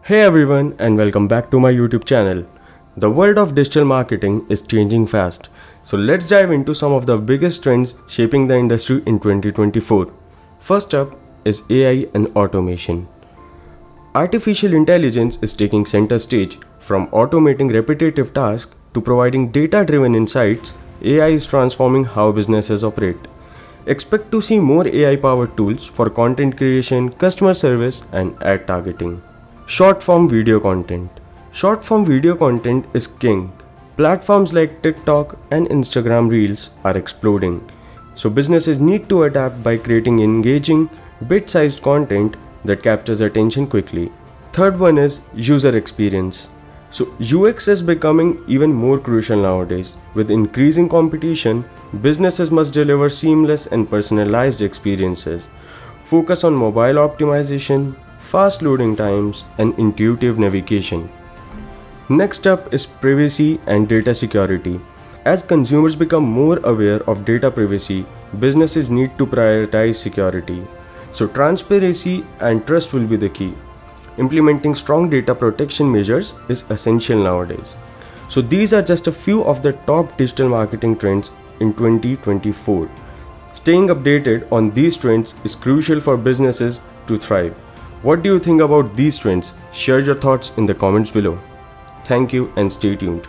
Hey everyone, and welcome back to my YouTube channel. The world of digital marketing is changing fast, so let's dive into some of the biggest trends shaping the industry in 2024. First up is AI and automation. Artificial intelligence is taking center stage. From automating repetitive tasks to providing data driven insights, AI is transforming how businesses operate. Expect to see more AI powered tools for content creation, customer service, and ad targeting. Short form video content. Short form video content is king. Platforms like TikTok and Instagram Reels are exploding. So businesses need to adapt by creating engaging, bit-sized content that captures attention quickly. Third one is user experience. So UX is becoming even more crucial nowadays. With increasing competition, businesses must deliver seamless and personalized experiences. Focus on mobile optimization, fast loading times, and intuitive navigation. Next up is privacy and data security. As consumers become more aware of data privacy, businesses need to prioritize security. So transparency and trust will be the key. Implementing strong data protection measures is essential nowadays. So these are just a few of the top digital marketing trends in 2024. Staying updated on these trends is crucial for businesses to thrive. What do you think about these trends? Share your thoughts in the comments below. Thank you and stay tuned.